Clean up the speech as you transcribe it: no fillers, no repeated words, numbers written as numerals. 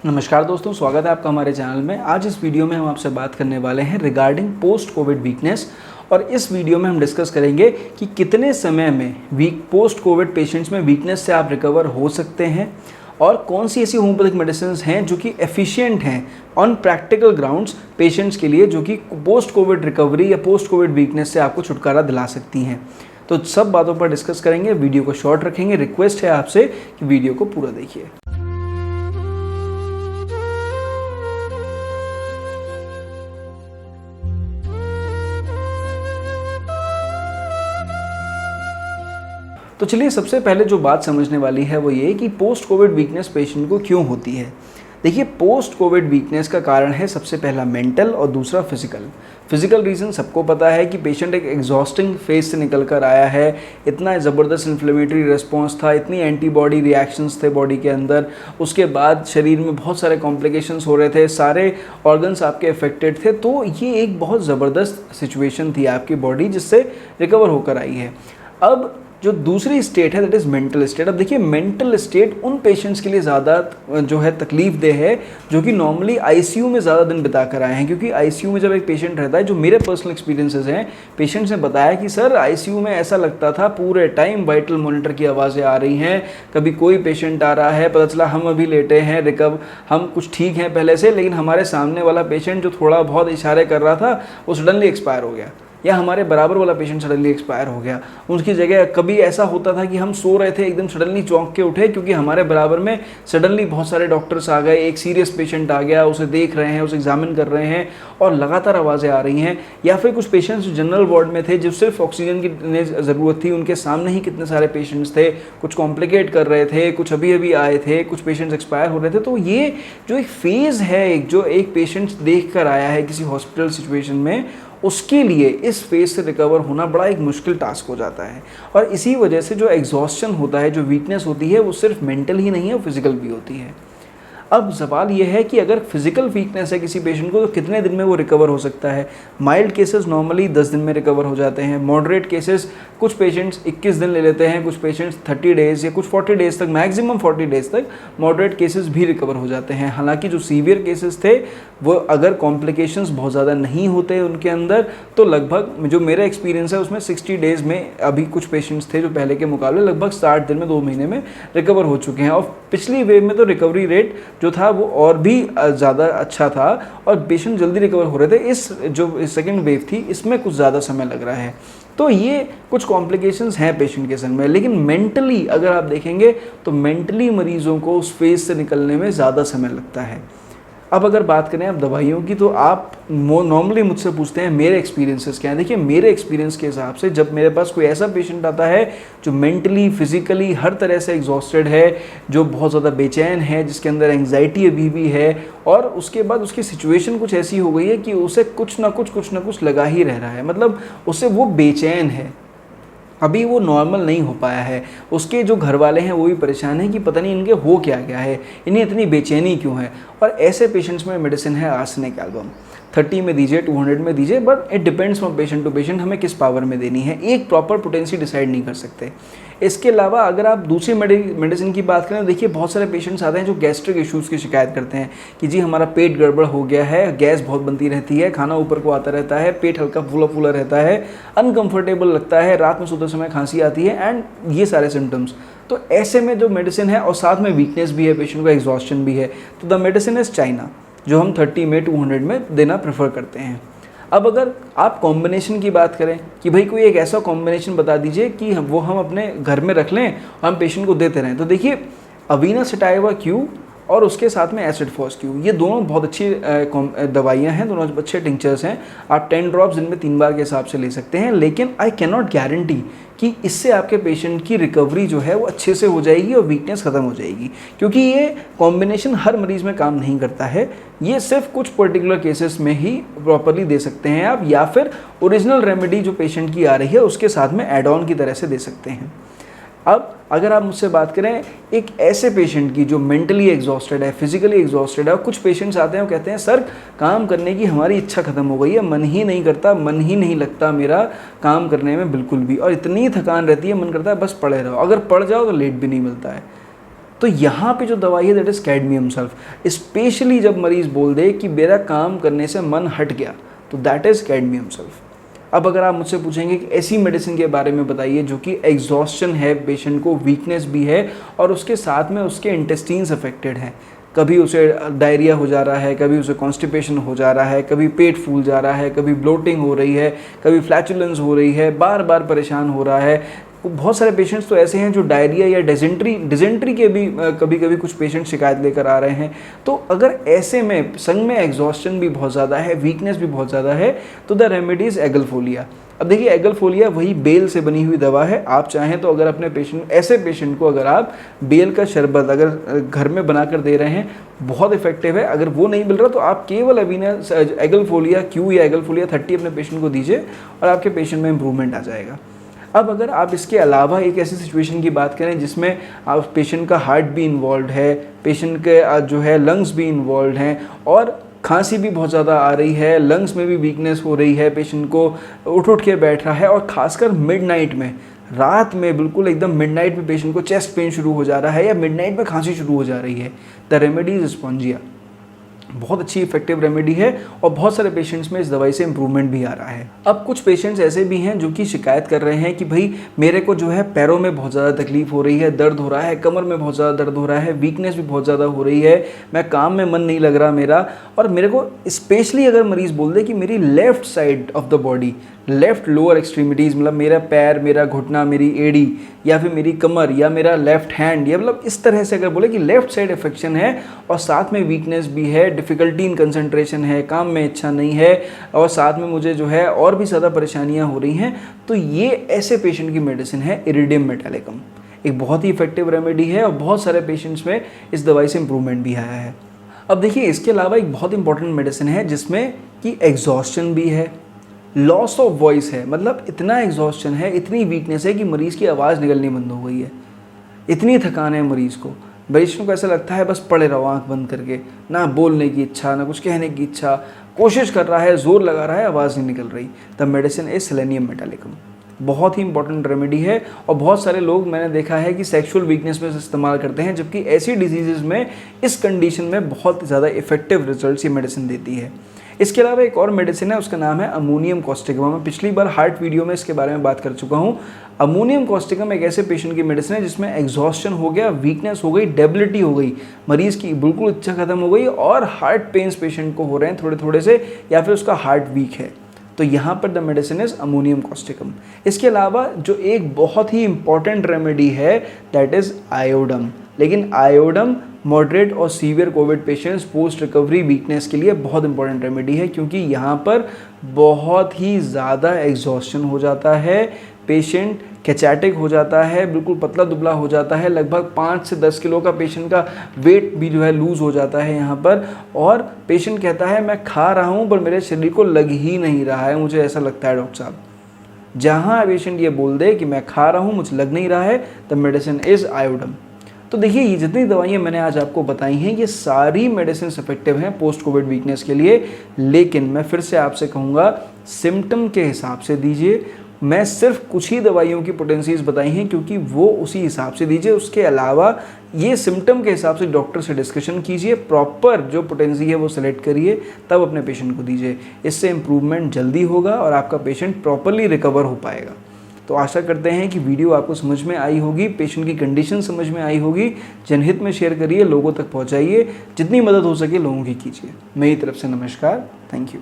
नमस्कार दोस्तों, स्वागत है आपका हमारे चैनल में। आज इस वीडियो में हम आपसे बात करने वाले हैं रिगार्डिंग पोस्ट कोविड वीकनेस। और इस वीडियो में हम डिस्कस करेंगे कि कितने समय में पोस्ट कोविड पेशेंट्स में वीकनेस से आप रिकवर हो सकते हैं और कौन सी ऐसी होम्योपैथिक मेडिसिन हैं जो कि एफिशिएंट हैं ऑन प्रैक्टिकल ग्राउंड्स पेशेंट्स के लिए, जो कि पोस्ट कोविड रिकवरी या पोस्ट कोविड वीकनेस से आपको छुटकारा दिला सकती हैं। तो सब बातों पर डिस्कस करेंगे, वीडियो को शॉर्ट रखेंगे। रिक्वेस्ट है आपसे कि वीडियो को पूरा देखिए। तो चलिए, सबसे पहले जो बात समझने वाली है वो ये कि पोस्ट कोविड वीकनेस पेशेंट को क्यों होती है। देखिए, पोस्ट कोविड वीकनेस का कारण है सबसे पहला मेंटल और दूसरा फिजिकल रीज़न सबको पता है कि पेशेंट एक एग्जॉस्टिंग फेज से निकल कर आया है। इतना ज़बरदस्त इन्फ्लेमेटरी रिस्पॉन्स था, इतनी एंटीबॉडी रिएक्शंस थे बॉडी के अंदर, उसके बाद शरीर में बहुत सारे कॉम्प्लिकेशंस हो रहे थे, सारे ऑर्गन्स आपके अफेक्टेड थे। तो ये एक बहुत ज़बरदस्त सिचुएशन थी आपकी बॉडी जिससे रिकवर होकर आई है। अब जो दूसरी स्टेट है दैट इज़ मेंटल स्टेट। अब देखिए, मेंटल स्टेट उन पेशेंट्स के लिए ज़्यादा जो है तकलीफ देह है जो कि नॉर्मली आईसीयू में ज़्यादा दिन बिता कर आए हैं। क्योंकि आईसीयू में जब एक पेशेंट रहता है, जो मेरे पर्सनल एक्सपीरियंसेस हैं, पेशेंट्स ने बताया कि सर आईसीयू में ऐसा लगता था पूरे टाइम वाइटल मॉनिटर की आवाज़ें आ रही हैं, कभी कोई पेशेंट आ रहा है, पता चला हम अभी लेटे हैं, हम कुछ ठीक हैं पहले से, लेकिन हमारे सामने वाला पेशेंट जो थोड़ा बहुत इशारे कर रहा था वो सडनली एक्सपायर हो गया, या हमारे बराबर वाला पेशेंट सडनली एक्सपायर हो गया। उसकी जगह कभी ऐसा होता था कि हम सो रहे थे, एकदम सडनली चौंक के उठे क्योंकि हमारे बराबर में सडनली बहुत सारे डॉक्टर्स आ गए, एक सीरियस पेशेंट आ गया, उसे देख रहे हैं, उसे एग्जामिन कर रहे हैं और लगातार आवाज़ें आ रही हैं। या फिर कुछ पेशेंट्स जो जनरल वार्ड में थे, जो सिर्फ ऑक्सीजन की ज़रूरत थी, उनके सामने ही कितने सारे पेशेंट्स थे, कुछ कॉम्प्लिकेट कर रहे थे, कुछ अभी अभी आए थे, कुछ पेशेंट्स एक्सपायर हो रहे थे। तो ये जो एक फेज़ है, जो एक पेशेंट्स देख कर आया है किसी हॉस्पिटल सिचुएशन में, उसके लिए इस फेज से रिकवर होना बड़ा एक मुश्किल टास्क हो जाता है। और इसी वजह से जो एग्जॉस्शन होता है, जो वीकनेस होती है, वो सिर्फ मेंटल ही नहीं है, फिजिकल भी होती है। अब सवाल ये है कि अगर फिजिकल वीकनेस है किसी पेशेंट को तो कितने दिन में वो रिकवर हो सकता है। माइल्ड केसेस नॉर्मली 10 दिन में रिकवर हो जाते हैं। मॉडरेट केसेस कुछ पेशेंट्स 21 दिन ले लेते हैं, कुछ पेशेंट्स 30 डेज़ या कुछ 40 डेज़ तक, मैक्सिमम 40 डेज़ तक मॉडरेट केसेस भी रिकवर हो जाते हैं। हालांकि जो सीवियर केसेस थे वो अगर कॉम्प्लिकेशंस बहुत ज़्यादा नहीं होते उनके अंदर, तो लगभग जो मेरा एक्सपीरियंस है उसमें 60 डेज़ में अभी कुछ पेशेंट्स थे जो पहले के मुकाबले लगभग 60 दिन में, 2 महीने में रिकवर हो चुके हैं। और पिछली वेव में तो रिकवरी रेट जो था वो और भी ज़्यादा अच्छा था और पेशेंट जल्दी रिकवर हो रहे थे। इस जो सेकेंड वेव थी इसमें कुछ ज़्यादा समय लग रहा है। तो ये कुछ कॉम्प्लिकेशंस हैं पेशेंट के संग में। लेकिन मेंटली अगर आप देखेंगे तो मेंटली मरीजों को उस फेज से निकलने में ज़्यादा समय लगता है। अब अगर बात करें आप दवाइयों की, तो आप नॉर्मली मुझसे पूछते हैं मेरे एक्सपीरियंसेस क्या हैं। देखिए, मेरे एक्सपीरियंस के हिसाब से जब मेरे पास कोई ऐसा पेशेंट आता है जो मेंटली फिजिकली हर तरह से एग्जॉस्टेड है, जो बहुत ज़्यादा बेचैन है, जिसके अंदर एंग्जाइटी अभी भी है, और उसके बाद उसकी सिचुएशन कुछ ऐसी हो गई है कि उसे कुछ ना कुछ लगा ही रह रहा है, मतलब उससे वो बेचैन है, अभी वो नॉर्मल नहीं हो पाया है। उसके जो घर वाले हैं वो भी परेशान हैं कि पता नहीं इनके हो क्या गया है, इन्हें इतनी बेचैनी क्यों है। और ऐसे पेशेंट्स में मेडिसिन है आर्सेनिक एल्बम। 30 में दीजिए, 200 में दीजिए, but it depends from patient to patient, हमें किस पावर में देनी है, एक प्रॉपर पोटेंसी डिसाइड नहीं कर सकते। इसके अलावा अगर आप दूसरी मेडिसिन की बात करें तो देखिए, बहुत सारे पेशेंट्स आते हैं जो गैस्ट्रिक इश्यूज़ की शिकायत करते हैं कि जी हमारा पेट गड़बड़ हो गया है, गैस बहुत बनती रहती है, खाना ऊपर को आता रहता है, पेट हल्का फूला फूला रहता है, अनकंफर्टेबल लगता है, रात में सोते समय खांसी आती है, एंड ये सारे सिम्टम्स। तो ऐसे में जो मेडिसिन है, और साथ में वीकनेस भी है, पेशेंट को एग्जॉस्शन भी है, तो द मेडिसिन इज़ चाइना, जो हम 30 में 200 में देना प्रेफर करते हैं। अब अगर आप कॉम्बिनेशन की बात करें कि भाई कोई एक ऐसा कॉम्बिनेशन बता दीजिए कि वो हम अपने घर में रख लें और हम पेशेंट को देते रहें, तो देखिए अवीना सटाइवा क्यू और उसके साथ में एसिड फॉस क्यू, ये दोनों बहुत अच्छी दवाइयाँ हैं, दोनों अच्छे टिंचर्स हैं। आप 10 ड्रॉप्स दिन में 3 बार के हिसाब से ले सकते हैं। लेकिन आई कैन नॉट गारंटी कि इससे आपके पेशेंट की रिकवरी जो है वो अच्छे से हो जाएगी और वीकनेस ख़त्म हो जाएगी, क्योंकि ये कॉम्बिनेशन हर मरीज़ में काम नहीं करता है। ये सिर्फ कुछ पर्टिकुलर केसेस में ही प्रॉपरली दे सकते हैं आप, या फिर ओरिजिनल रेमेडी जो पेशेंट की आ रही है उसके साथ में एड ऑन की तरह से दे सकते हैं। अब अगर आप मुझसे बात करें एक ऐसे पेशेंट की जो मेंटली एग्जॉस्टेड है, फिजिकली एग्जॉस्टेड है, और कुछ पेशेंट्स आते हैं वो कहते हैं सर काम करने की हमारी इच्छा ख़त्म हो गई है, मन ही नहीं करता, मन ही नहीं लगता मेरा काम करने में बिल्कुल भी, और इतनी थकान रहती है मन करता है बस पड़े रहो, अगर पड़ जाओ तो लेट भी नहीं मिलता है। तो यहाँ पे जो दवाई है that is cadmium sulph. Specially जब मरीज़ बोल दे कि मेरा काम करने से मन हट गया, तो दैट इज़ कैडमियम सल्फ। अब अगर आप मुझसे पूछेंगे कि ऐसी मेडिसिन के बारे में बताइए जो कि एग्जॉस्शन है, पेशेंट को वीकनेस भी है और उसके साथ में उसके इंटेस्टीन्स अफेक्टेड हैं, कभी उसे डायरिया हो जा रहा है, कभी उसे कॉन्स्टिपेशन हो जा रहा है, कभी पेट फूल जा रहा है, कभी ब्लोटिंग हो रही है, कभी फ्लैचुलेंस हो रही है, बार बार परेशान हो रहा है। बहुत सारे पेशेंट्स तो ऐसे हैं जो डायरिया या डिजेंट्री के भी कभी कभी कुछ पेशेंट शिकायत लेकर आ रहे हैं। तो अगर ऐसे में संग में एग्जॉस्शन भी बहुत ज़्यादा है, वीकनेस भी बहुत ज़्यादा है, तो द रेमेडी इज़ एगलफोलिया। अब देखिए एगलफोलिया वही बेल से बनी हुई दवा है। आप चाहें तो अगर अपने ऐसे पेशेंट को अगर आप बेल का शरबत अगर घर में बनाकर दे रहे हैं, बहुत इफेक्टिव है। अगर वो नहीं मिल रहा तो आप केवल अवीना एगलफोलिया क्यू या एगलफोलिया 30 अपने पेशेंट को दीजिए और आपके पेशेंट में इंप्रूवमेंट आ जाएगा। अब अगर आप इसके अलावा एक ऐसी सिचुएशन की बात करें जिसमें आप पेशेंट का हार्ट भी इन्वॉल्व है, पेशेंट के जो है लंग्स भी इन्वॉल्व हैं और खांसी भी बहुत ज़्यादा आ रही है, लंग्स में भी वीकनेस हो रही है, पेशेंट को उठ के बैठ रहा है और ख़ासकर मिडनाइट में, रात में बिल्कुल एकदम मिडनाइट में पेशेंट को चेस्ट पेन शुरू हो जा रहा है या मिडनाइट में खांसी शुरू हो जा रही है, द रेमेडी इज स्पॉन्जिया। बहुत अच्छी इफेक्टिव रेमेडी है और बहुत सारे पेशेंट्स में इस दवाई से इंप्रूवमेंट भी आ रहा है। अब कुछ पेशेंट्स ऐसे भी हैं जो कि शिकायत कर रहे हैं कि भाई मेरे को जो है पैरों में बहुत ज़्यादा तकलीफ हो रही है, दर्द हो रहा है, कमर में बहुत ज़्यादा दर्द हो रहा है, वीकनेस भी बहुत ज़्यादा हो रही है, मैं काम में मन नहीं लग रहा मेरा, और मेरे को स्पेशली अगर मरीज़ बोल दे कि मेरी left side of the body, left lower extremities, मतलब मेरा पैर, मेरा घुटना, मेरी एड़ी या फिर मेरी कमर या मेरा लेफ़्ट हैंड, या मतलब इस तरह से अगर बोले कि लेफ़्ट साइड इन्फेक्शन है और साथ में वीकनेस भी है, डिफ़िकल्टी इन कंसंट्रेशन है, काम में इच्छा नहीं है और साथ में मुझे जो है और भी ज़्यादा परेशानियां हो रही हैं, तो ये ऐसे पेशेंट की मेडिसिन है इरिडियम मेटालिकम। एक बहुत ही इफेक्टिव रेमेडी है और बहुत सारे पेशेंट्स में इस दवाई से इंप्रूवमेंट भी आया है। अब देखिए इसके अलावा एक बहुत इंपॉर्टेंट मेडिसिन है जिसमें कि एग्जॉस्शन भी है, लॉस ऑफ वॉइस है, मतलब इतना एग्जॉस्शन है, इतनी वीकनेस है कि मरीज़ की आवाज़ निकलनी बंद हो गई है, इतनी थकान है मरीज़ को ऐसा लगता है बस पड़े रहो आँख बंद करके, ना बोलने की इच्छा, ना कुछ कहने की इच्छा, कोशिश कर रहा है, जोर लगा रहा है, आवाज़ नहीं निकल रही। The medicine is selenium metallicum. बहुत ही इंपॉर्टेंट रेमेडी है और बहुत सारे लोग मैंने देखा है कि सेक्सुअल वीकनेस में इस्तेमाल करते हैं, जबकि ऐसी डिजीज़ में इस कंडीशन में बहुत ज़्यादा इफेक्टिव रिजल्ट्स ये मेडिसिन देती है। इसके अलावा एक और मेडिसिन है, उसका नाम है अमोनियम कॉस्टिकम। मैं पिछली बार हार्ट वीडियो में इसके बारे में बात कर चुका हूँ। अमोनियम कॉस्टिकम एक ऐसे पेशेंट की मेडिसिन है जिसमें एग्जॉस्शन हो गया, वीकनेस हो गई, डेबिलिटी हो गई, मरीज़ की बिल्कुल इच्छा खत्म हो गई और हार्ट पेन्स पेशेंट को हो रहे हैं थोड़े थोड़े से, या फिर उसका हार्ट वीक है, तो यहाँ पर the medicine is ammonium Causticum. इसके अलावा जो एक बहुत ही इंपॉर्टेंट रेमेडी है दैट इज़ आयोडम। लेकिन आयोडम मॉडरेट और severe Covid patients post recovery weakness के लिए बहुत इंपॉर्टेंट रेमेडी है, क्योंकि यहाँ पर बहुत ही ज़्यादा एग्जॉस्शन हो जाता है, पेशेंट कैचैटिक हो जाता है, बिल्कुल पतला दुबला हो जाता है, लगभग 5 से 10 किलो का पेशेंट का वेट भी जो है लूज़ हो जाता है यहाँ पर, और पेशेंट कहता है मैं खा रहा हूँ पर मेरे शरीर को लग ही नहीं रहा है, मुझे ऐसा लगता है डॉक्टर साहब। जहाँ पेशेंट ये बोल दे कि मैं खा रहा हूँ मुझे लग नहीं रहा है, द मेडिसिन इज़ आयोडम। तो देखिए ये जितनी दवाइयाँ मैंने आज आपको बताई हैं ये सारी मेडिसिन इफेक्टिव हैं पोस्ट कोविड वीकनेस के लिए, लेकिन मैं फिर से आपसे कहूँगा सिम्टम के हिसाब से दीजिए। मैं सिर्फ कुछ ही दवाइयों की पोटेंसीज बताई हैं क्योंकि वो उसी हिसाब से दीजिए, उसके अलावा ये सिम्टम के हिसाब से डॉक्टर से डिस्कशन कीजिए, प्रॉपर जो पोटेंसी है वो सेलेक्ट करिए, तब अपने पेशेंट को दीजिए। इससे इम्प्रूवमेंट जल्दी होगा और आपका पेशेंट प्रॉपरली रिकवर हो पाएगा। तो आशा करते हैं कि वीडियो आपको समझ में आई होगी, पेशेंट की कंडीशन समझ में आई होगी। जनहित में शेयर करिए, लोगों तक पहुंचाइए, जितनी मदद हो सके लोगों की कीजिए। मेरी तरफ से नमस्कार, थैंक यू।